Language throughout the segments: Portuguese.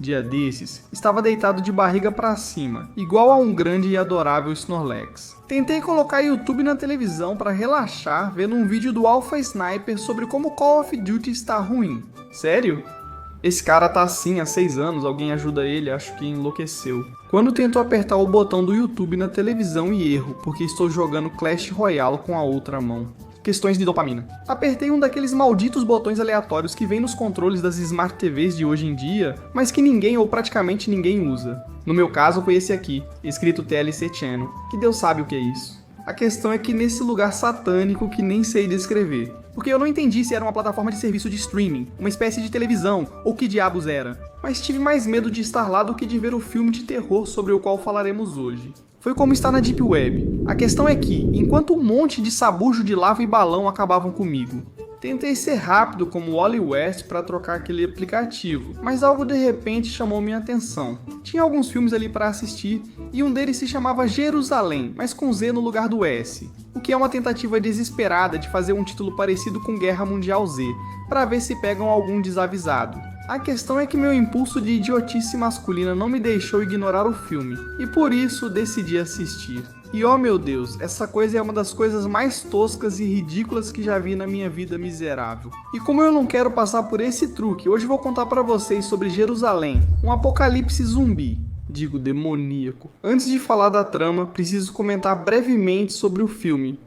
dia desses, estava deitado de barriga para cima, igual a um grande e adorável Snorlax. Tentei colocar YouTube na televisão para relaxar vendo um vídeo do Alpha Sniper sobre como Call of Duty está ruim. Sério? Esse cara tá assim há 6 anos, alguém ajuda ele, acho que enlouqueceu. Quando tento apertar o botão do YouTube na televisão e erro, porque estou jogando Clash Royale com a outra mão. Questões de dopamina. Apertei um daqueles malditos botões aleatórios que vem nos controles das Smart TVs de hoje em dia, mas que ninguém ou praticamente ninguém usa. No meu caso foi esse aqui, escrito TLC Channel, que Deus sabe o que é isso. A questão é que nesse lugar satânico que nem sei descrever. Porque eu não entendi se era uma plataforma de serviço de streaming, uma espécie de televisão, ou que diabos era. Mas tive mais medo de estar lá do que de ver o filme de terror sobre o qual falaremos hoje. Foi como estar na Deep Web. A questão é que, enquanto um monte de sabujo de lava e balão acabavam comigo, tentei ser rápido como Wally West para trocar aquele aplicativo, mas algo de repente chamou minha atenção. Tinha alguns filmes ali para assistir e um deles se chamava Jerusalém, mas com Z no lugar do S, o que é uma tentativa desesperada de fazer um título parecido com Guerra Mundial Z, para ver se pegam algum desavisado. A questão é que meu impulso de idiotice masculina não me deixou ignorar o filme, e por isso decidi assistir. E oh meu Deus, essa coisa é uma das coisas mais toscas e ridículas que já vi na minha vida miserável. E como eu não quero passar por esse truque, hoje vou contar pra vocês sobre Jerusalém, um apocalipse zumbi. Digo, demoníaco. Antes de falar da trama, preciso comentar brevemente sobre o filme.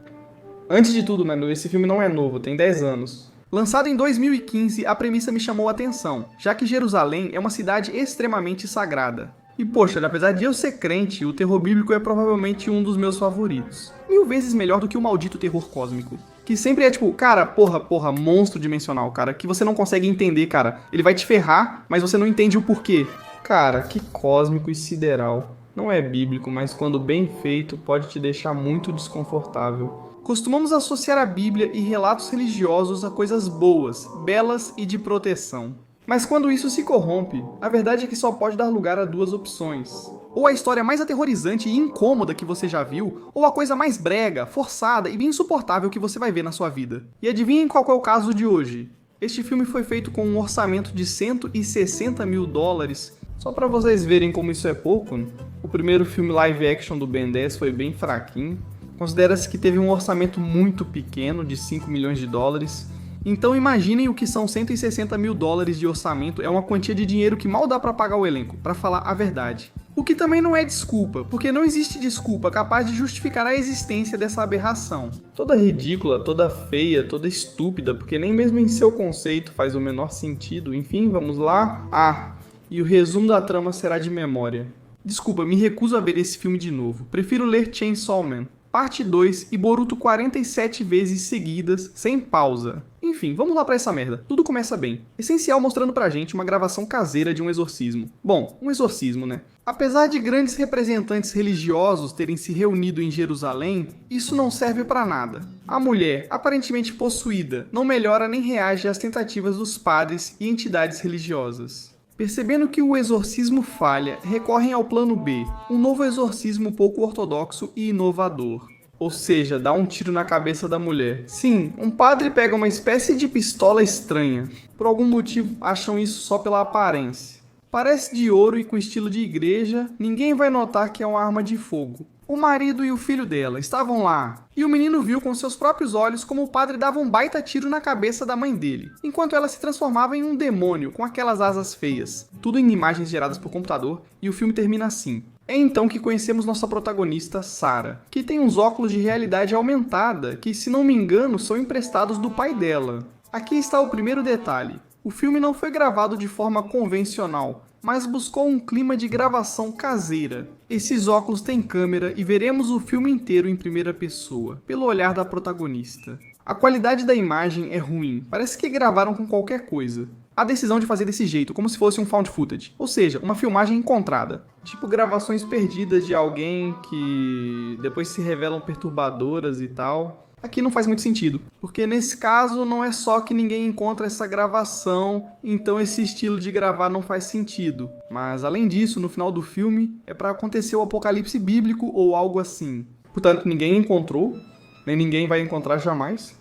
Antes de tudo, mano, esse filme não é novo, tem 10 anos. Lançado em 2015, a premissa me chamou a atenção, já que Jerusalém é uma cidade extremamente sagrada. E poxa, apesar de eu ser crente, o terror bíblico é provavelmente um dos meus favoritos. 1000 vezes melhor do que o maldito terror cósmico. Que sempre é tipo, cara, porra, monstro dimensional, cara, que você não consegue entender, cara. Ele vai te ferrar, mas você não entende o porquê. Cara, que cósmico e sideral. Não é bíblico, mas quando bem feito, pode te deixar muito desconfortável. Costumamos associar a Bíblia e relatos religiosos a coisas boas, belas e de proteção. Mas quando isso se corrompe, a verdade é que só pode dar lugar a duas opções. Ou a história mais aterrorizante e incômoda que você já viu, ou a coisa mais brega, forçada e insuportável que você vai ver na sua vida. E adivinhem qual é o caso de hoje? Este filme foi feito com um orçamento de 160 mil dólares. Só pra vocês verem como isso é pouco, o primeiro filme live action do Ben 10 foi bem fraquinho. Considera-se que teve um orçamento muito pequeno, de 5 milhões de dólares. Então imaginem o que são 160 mil dólares de orçamento, é uma quantia de dinheiro que mal dá pra pagar o elenco, pra falar a verdade. O que também não é desculpa, porque não existe desculpa capaz de justificar a existência dessa aberração. Toda ridícula, toda feia, toda estúpida, porque nem mesmo em seu conceito faz o menor sentido. Enfim, vamos lá. E o resumo da trama será de memória. Desculpa, me recuso a ver esse filme de novo. Prefiro ler Chainsaw Man, parte 2 e Boruto 47 vezes seguidas, sem pausa. Enfim, vamos lá pra essa merda. Tudo começa bem. Essencial mostrando pra gente uma gravação caseira de um exorcismo. Bom, um exorcismo, né? Apesar de grandes representantes religiosos terem se reunido em Jerusalém, isso não serve pra nada. A mulher, aparentemente possuída, não melhora nem reage às tentativas dos padres e entidades religiosas. Percebendo que o exorcismo falha, recorrem ao plano B, um novo exorcismo pouco ortodoxo e inovador. Ou seja, dá um tiro na cabeça da mulher. Sim, um padre pega uma espécie de pistola estranha. Por algum motivo, acham isso só pela aparência. Parece de ouro e com estilo de igreja, ninguém vai notar que é uma arma de fogo. O marido e o filho dela estavam lá, e o menino viu com seus próprios olhos como o padre dava um baita tiro na cabeça da mãe dele, enquanto ela se transformava em um demônio com aquelas asas feias. Tudo em imagens geradas por computador, e o filme termina assim. É então que conhecemos nossa protagonista, Sarah, que tem uns óculos de realidade aumentada, que se não me engano são emprestados do pai dela. Aqui está o primeiro detalhe. O filme não foi gravado de forma convencional, mas buscou um clima de gravação caseira. Esses óculos têm câmera e veremos o filme inteiro em primeira pessoa, pelo olhar da protagonista. A qualidade da imagem é ruim, parece que gravaram com qualquer coisa. A decisão de fazer desse jeito, como se fosse um found footage, ou seja, uma filmagem encontrada. Tipo gravações perdidas de alguém que depois se revelam perturbadoras e tal. Aqui não faz muito sentido, porque nesse caso não é só que ninguém encontra essa gravação, então esse estilo de gravar não faz sentido. Mas além disso, no final do filme, é para acontecer o apocalipse bíblico ou algo assim. Portanto, ninguém encontrou, nem ninguém vai encontrar jamais.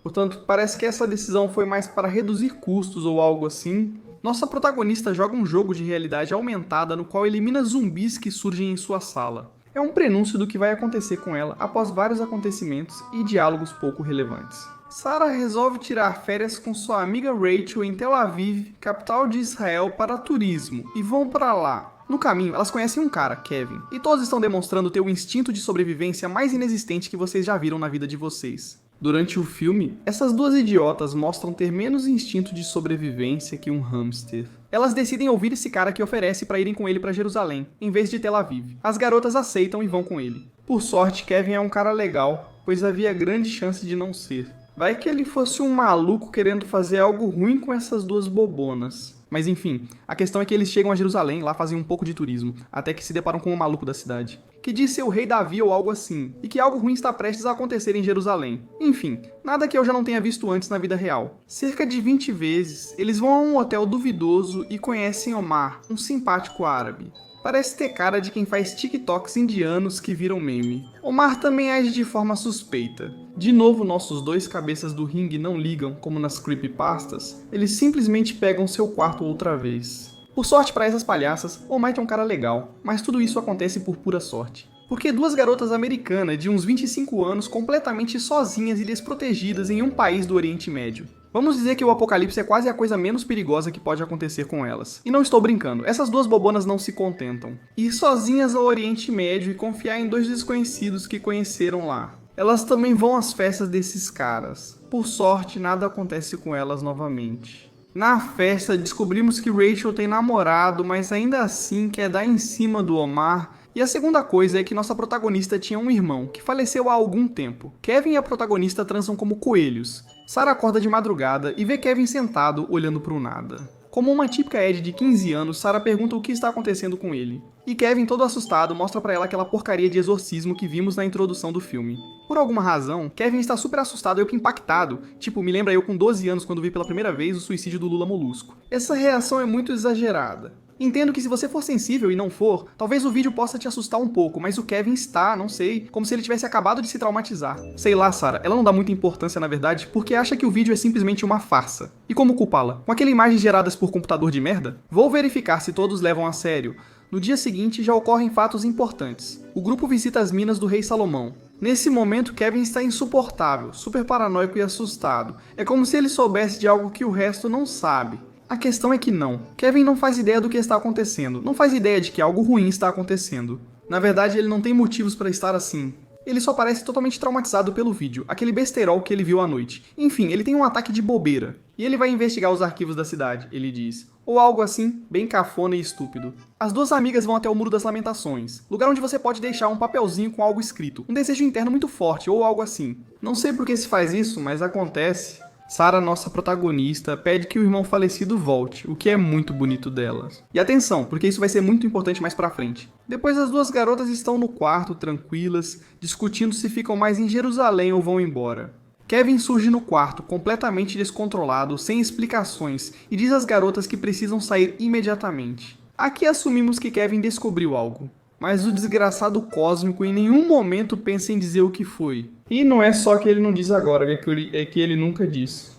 Portanto, parece que essa decisão foi mais para reduzir custos ou algo assim. Nossa protagonista joga um jogo de realidade aumentada no qual elimina zumbis que surgem em sua sala. É um prenúncio do que vai acontecer com ela após vários acontecimentos e diálogos pouco relevantes. Sarah resolve tirar férias com sua amiga Rachel em Tel Aviv, capital de Israel, para turismo, e vão para lá. No caminho, elas conhecem um cara, Kevin, e todos estão demonstrando ter o instinto de sobrevivência mais inexistente que vocês já viram na vida de vocês. Durante o filme, essas duas idiotas mostram ter menos instinto de sobrevivência que um hamster. Elas decidem ouvir esse cara que oferece para irem com ele para Jerusalém, em vez de Tel Aviv. As garotas aceitam e vão com ele. Por sorte, Kevin é um cara legal, pois havia grande chance de não ser. Vai que ele fosse um maluco querendo fazer algo ruim com essas duas bobonas. Mas enfim, a questão é que eles chegam a Jerusalém, lá fazem um pouco de turismo, até que se deparam com o maluco da cidade, que diz ser o rei Davi ou algo assim, e que algo ruim está prestes a acontecer em Jerusalém. Enfim, nada que eu já não tenha visto antes na vida real. Cerca de 20 vezes, eles vão a um hotel duvidoso e conhecem Omar, um simpático árabe. Parece ter cara de quem faz TikToks indianos que viram meme. Omar também age de forma suspeita. De novo, nossos dois cabeças do ringue não ligam, como nas creepypastas. Eles simplesmente pegam seu quarto outra vez. Por sorte para essas palhaças, Omar é um cara legal, mas tudo isso acontece por pura sorte. Porque duas garotas americanas de uns 25 anos completamente sozinhas e desprotegidas em um país do Oriente Médio. Vamos dizer que o apocalipse é quase a coisa menos perigosa que pode acontecer com elas. E não estou brincando, essas duas bobonas não se contentam. Ir sozinhas ao Oriente Médio e confiar em dois desconhecidos que conheceram lá. Elas também vão às festas desses caras. Por sorte, nada acontece com elas novamente. Na festa, descobrimos que Rachel tem namorado, mas ainda assim quer dar em cima do Omar. E a segunda coisa é que nossa protagonista tinha um irmão, que faleceu há algum tempo. Kevin e a protagonista transam como coelhos. Sarah acorda de madrugada e vê Kevin sentado, olhando para o nada. Como uma típica Ed de 15 anos, Sarah pergunta o que está acontecendo com ele. E Kevin, todo assustado, mostra pra ela aquela porcaria de exorcismo que vimos na introdução do filme. Por alguma razão, Kevin está super assustado e impactado. Tipo, me lembra eu com 12 anos quando vi pela primeira vez o suicídio do Lula Molusco. Essa reação é muito exagerada. Entendo que se você for sensível e não for, talvez o vídeo possa te assustar um pouco, mas o Kevin está, não sei, como se ele tivesse acabado de se traumatizar. Sei lá, Sarah, ela não dá muita importância na verdade, porque acha que o vídeo é simplesmente uma farsa. E como culpá-la? Com aquelas imagens geradas por computador de merda? Vou verificar se todos levam a sério. No dia seguinte já ocorrem fatos importantes. O grupo visita as minas do rei Salomão. Nesse momento, Kevin está insuportável, super paranoico e assustado. É como se ele soubesse de algo que o resto não sabe. A questão é que não. Kevin não faz ideia do que está acontecendo. Não faz ideia de que algo ruim está acontecendo. Na verdade, ele não tem motivos para estar assim. Ele só parece totalmente traumatizado pelo vídeo, aquele besterol que ele viu à noite. Enfim, ele tem um ataque de bobeira. E ele vai investigar os arquivos da cidade, ele diz. Ou algo assim, bem cafona e estúpido. As duas amigas vão até o Muro das Lamentações, lugar onde você pode deixar um papelzinho com algo escrito, um desejo interno muito forte, ou algo assim. Não sei por que se faz isso, mas acontece. Sarah, nossa protagonista, pede que o irmão falecido volte, o que é muito bonito delas. E atenção, porque isso vai ser muito importante mais pra frente. Depois as duas garotas estão no quarto, tranquilas, discutindo se ficam mais em Jerusalém ou vão embora. Kevin surge no quarto, completamente descontrolado, sem explicações, e diz às garotas que precisam sair imediatamente. Aqui assumimos que Kevin descobriu algo. Mas o desgraçado cósmico em nenhum momento pensa em dizer o que foi. E não é só que ele não diz agora, é que ele nunca disse.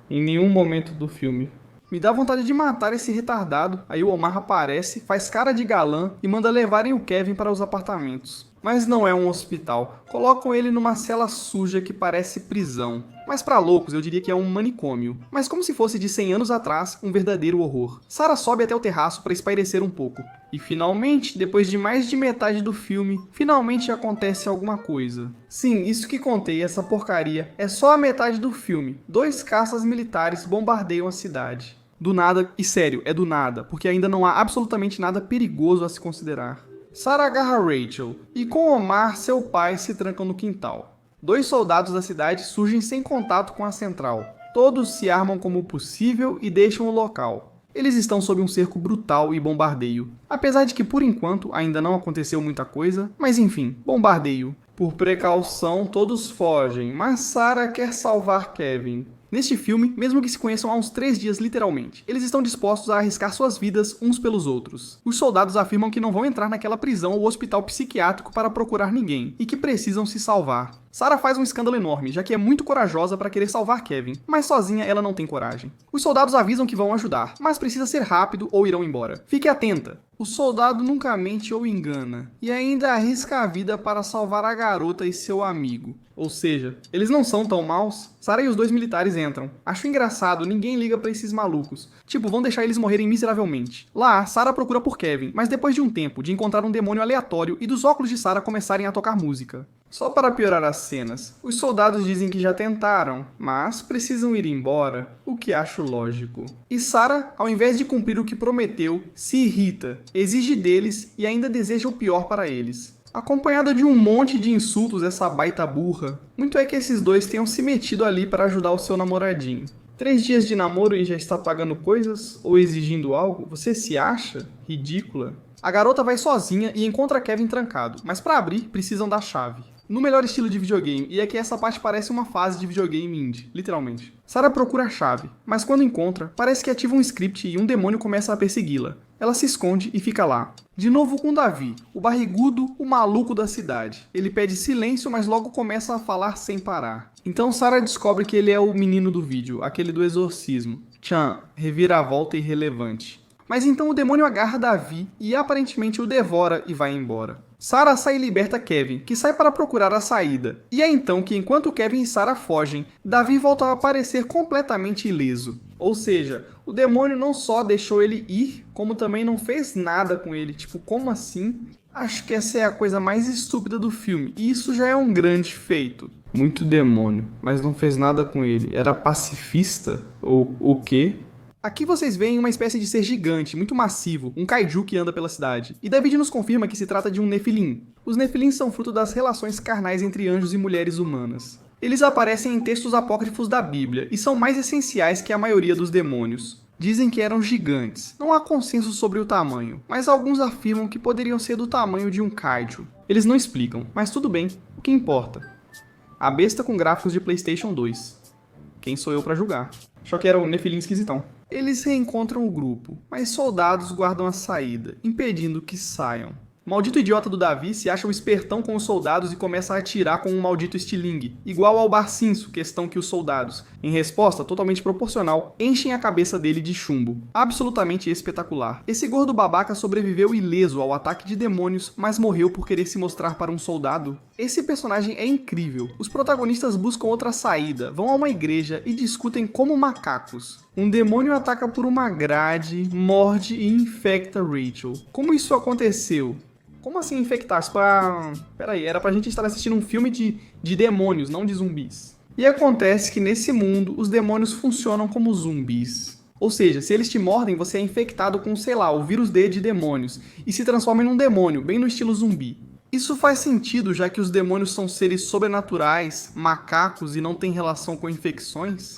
Em nenhum momento do filme. Me dá vontade de matar esse retardado. Aí o Omar aparece, faz cara de galã e manda levarem o Kevin para os apartamentos. Mas não é um hospital. Colocam ele numa cela suja que parece prisão. Mas pra loucos eu diria que é um manicômio. Mas como se fosse de 100 anos atrás, um verdadeiro horror. Sarah sobe até o terraço para espairecer um pouco. E finalmente, depois de mais de metade do filme, finalmente acontece alguma coisa. Sim, isso que contei, essa porcaria, é só a metade do filme. 2 caças militares bombardeiam a cidade. Do nada, e sério, é do nada, porque ainda não há absolutamente nada perigoso a se considerar. Sarah agarra Rachel, e com Omar, seu pai, se trancam no quintal. 2 soldados da cidade surgem sem contato com a central. Todos se armam como possível e deixam o local. Eles estão sob um cerco brutal e bombardeio. Apesar de que, por enquanto, ainda não aconteceu muita coisa, mas enfim, bombardeio. Por precaução, todos fogem, mas Sarah quer salvar Kevin. Neste filme, mesmo que se conheçam há uns 3 dias literalmente, eles estão dispostos a arriscar suas vidas uns pelos outros. Os soldados afirmam que não vão entrar naquela prisão ou hospital psiquiátrico para procurar ninguém, e que precisam se salvar. Sarah faz um escândalo enorme, já que é muito corajosa para querer salvar Kevin, mas sozinha ela não tem coragem. Os soldados avisam que vão ajudar, mas precisa ser rápido ou irão embora. Fique atenta! O soldado nunca mente ou engana, e ainda arrisca a vida para salvar a garota e seu amigo. Ou seja, eles não são tão maus. Sarah e os 2 militares entram. Acho engraçado, ninguém liga pra esses malucos. Tipo, vão deixar eles morrerem miseravelmente. Lá, Sarah procura por Kevin, mas depois de um tempo de encontrar um demônio aleatório e dos óculos de Sarah começarem a tocar música. Só para piorar as cenas, os soldados dizem que já tentaram, mas precisam ir embora, o que acho lógico. E Sarah, ao invés de cumprir o que prometeu, se irrita, exige deles e ainda deseja o pior para eles. Acompanhada de um monte de insultos, essa baita burra. Muito é que esses dois tenham se metido ali para ajudar o seu namoradinho. 3 dias de namoro e já está pagando coisas ou exigindo algo? Você se acha ridícula? A garota vai sozinha e encontra Kevin trancado, mas para abrir precisam da chave. No melhor estilo de videogame, e é que essa parte parece uma fase de videogame indie, literalmente. Sarah procura a chave, mas quando encontra, parece que ativa um script e um demônio começa a persegui-la. Ela se esconde e fica lá. De novo com Davi, o barrigudo, o maluco da cidade. Ele pede silêncio, mas logo começa a falar sem parar. Então Sarah descobre que ele é o menino do vídeo, aquele do exorcismo. Tchan, reviravolta irrelevante. Mas então o demônio agarra Davi e aparentemente o devora e vai embora. Sarah sai e liberta Kevin, que sai para procurar a saída. E é então que, enquanto Kevin e Sarah fogem, Davi volta a aparecer completamente ileso. Ou seja, o demônio não só deixou ele ir, como também não fez nada com ele. Tipo, como assim? Acho que essa é a coisa mais estúpida do filme, e isso já é um grande feito. Muito demônio, mas não fez nada com ele. Era pacifista? Ou o quê? Aqui vocês veem uma espécie de ser gigante, muito massivo, um kaiju que anda pela cidade. E David nos confirma que se trata de um Nefilim. Os Nefilim são fruto das relações carnais entre anjos e mulheres humanas. Eles aparecem em textos apócrifos da Bíblia e são mais essenciais que a maioria dos demônios. Dizem que eram gigantes. Não há consenso sobre o tamanho, mas alguns afirmam que poderiam ser do tamanho de um kaiju. Eles não explicam, mas tudo bem, o que importa? A besta com gráficos de PlayStation 2. Quem sou eu pra julgar? Só que era o Nefilim esquisitão. Eles reencontram o grupo, mas soldados guardam a saída, impedindo que saiam. O maldito idiota do Davi se acha um espertão com os soldados e começa a atirar com um maldito estilingue, igual ao Barcinso, questão que os soldados, em resposta totalmente proporcional, enchem a cabeça dele de chumbo. Absolutamente espetacular. Esse gordo babaca sobreviveu ileso ao ataque de demônios, mas morreu por querer se mostrar para um soldado. Esse personagem é incrível. Os protagonistas buscam outra saída, vão a uma igreja e discutem como macacos. Um demônio ataca por uma grade, morde e infecta Rachel. Como isso aconteceu? Como assim infectar? Peraí, era pra gente estar assistindo um filme de demônios, não de zumbis. E acontece que nesse mundo, os demônios funcionam como zumbis. Ou seja, se eles te mordem, você é infectado com, sei lá, o vírus D de demônios, e se transforma em um demônio, bem no estilo zumbi. Isso faz sentido, já que os demônios são seres sobrenaturais, macacos e não têm relação com infecções?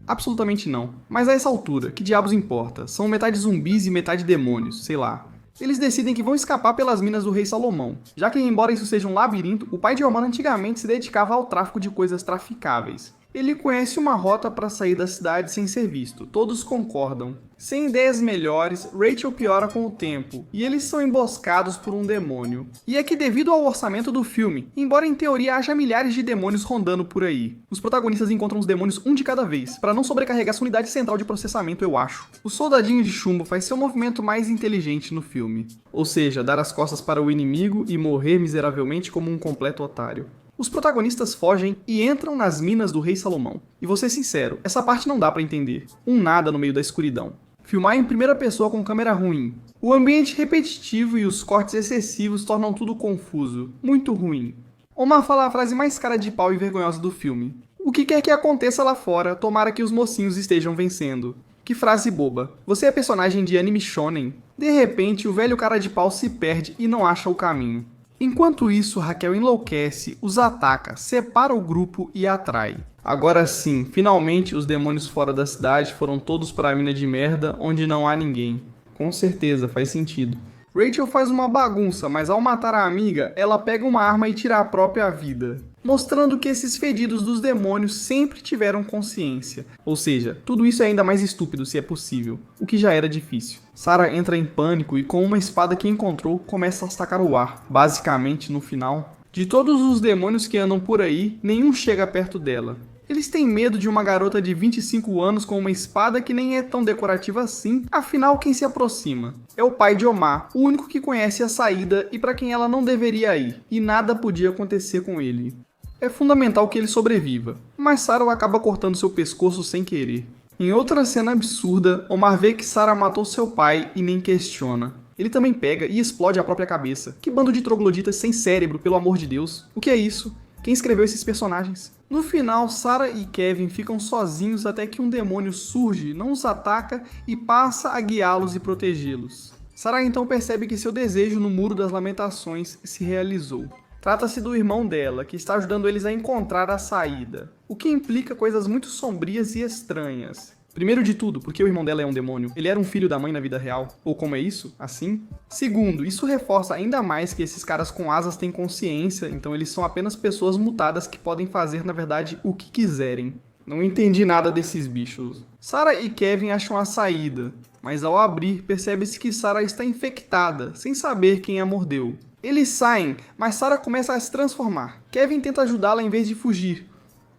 Absolutamente não. Mas a essa altura, que diabos importa? São metade zumbis e metade demônios, sei lá. Eles decidem que vão escapar pelas minas do rei Salomão, já que, embora isso seja um labirinto, o pai de Ormana antigamente se dedicava ao tráfico de coisas traficáveis. Ele conhece uma rota para sair da cidade sem ser visto, todos concordam. Sem ideias melhores, Rachel piora com o tempo, e eles são emboscados por um demônio. E é que devido ao orçamento do filme, embora em teoria haja milhares de demônios rondando por aí, os protagonistas encontram os demônios um de cada vez, para não sobrecarregar sua unidade central de processamento, eu acho. O soldadinho de chumbo faz seu movimento mais inteligente no filme, ou seja, dar as costas para o inimigo e morrer miseravelmente como um completo otário. Os protagonistas fogem e entram nas minas do rei Salomão. E vou ser sincero, essa parte não dá pra entender. Um nada no meio da escuridão. Filmar em primeira pessoa com câmera ruim. O ambiente repetitivo e os cortes excessivos tornam tudo confuso. Muito ruim. Omar fala a frase mais cara de pau e vergonhosa do filme. O que quer que aconteça lá fora, tomara que os mocinhos estejam vencendo. Que frase boba. Você é personagem de anime shonen? De repente, o velho cara de pau se perde e não acha o caminho. Enquanto isso, Raquel enlouquece, os ataca, separa o grupo e atrai. Agora sim, finalmente os demônios fora da cidade foram todos para a mina de merda onde não há ninguém. Com certeza, faz sentido. Rachel faz uma bagunça, mas ao matar a amiga, ela pega uma arma e tira a própria vida. mostrando que esses fedidos dos demônios sempre tiveram consciência. Ou seja, tudo isso é ainda mais estúpido se é possível, o que já era difícil. Sarah entra em pânico e com uma espada que encontrou, começa a sacar o ar. Basicamente, no final, de todos os demônios que andam por aí, nenhum chega perto dela. Eles têm medo de uma garota de 25 anos com uma espada que nem é tão decorativa assim, afinal quem se aproxima? É o pai de Omar, o único que conhece a saída e para quem ela não deveria ir, e nada podia acontecer com ele. É fundamental que ele sobreviva, mas Sarah acaba cortando seu pescoço sem querer. Em outra cena absurda, Omar vê que Sarah matou seu pai e nem questiona. Ele também pega e explode a própria cabeça. Que bando de trogloditas sem cérebro, pelo amor de Deus. O que é isso? Quem escreveu esses personagens? No final, Sarah e Kevin ficam sozinhos até que um demônio surge, não os ataca e passa a guiá-los e protegê-los. Sarah então percebe que seu desejo no Muro das Lamentações se realizou. Trata-se do irmão dela, que está ajudando eles a encontrar a saída, o que implica coisas muito sombrias e estranhas. Primeiro de tudo, porque o irmão dela é um demônio. Ele era um filho da mãe na vida real? Ou como é isso? Assim? Segundo, isso reforça ainda mais que esses caras com asas têm consciência, então eles são apenas pessoas mutadas que podem fazer, na verdade, o que quiserem. Não entendi nada desses bichos. Sarah e Kevin acham a saída, mas ao abrir, percebe-se que Sarah está infectada, sem saber quem a mordeu. Eles saem, mas Sarah começa a se transformar. Kevin tenta ajudá-la em vez de fugir.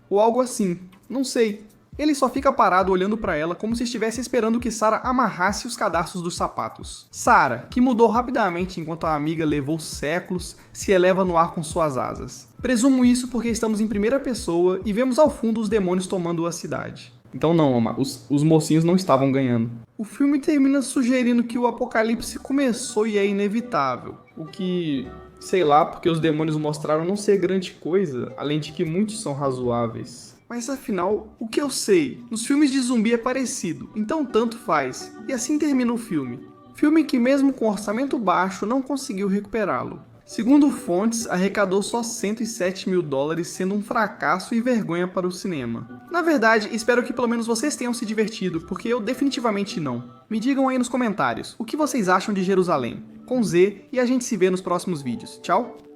Ou algo assim. Não sei. Ele só fica parado olhando para ela como se estivesse esperando que Sarah amarrasse os cadarços dos sapatos. Sarah, que mudou rapidamente enquanto a amiga levou séculos, se eleva no ar com suas asas. Presumo isso porque estamos em primeira pessoa e vemos ao fundo os demônios tomando a cidade. Então não, Omar, os mocinhos não estavam ganhando. O filme termina sugerindo que o apocalipse começou e é inevitável. O que, sei lá, porque os demônios mostraram não ser grande coisa, além de que muitos são razoáveis. Mas afinal, o que eu sei? Nos filmes de zumbi é parecido, então tanto faz. E assim termina o filme. Filme que mesmo com orçamento baixo não conseguiu recuperá-lo. Segundo fontes, arrecadou só 107 mil dólares, sendo um fracasso e vergonha para o cinema. Na verdade, espero que pelo menos vocês tenham se divertido, porque eu definitivamente não. Me digam aí nos comentários, o que vocês acham de Jerusalém? Com Z, e a gente se vê nos próximos vídeos. Tchau!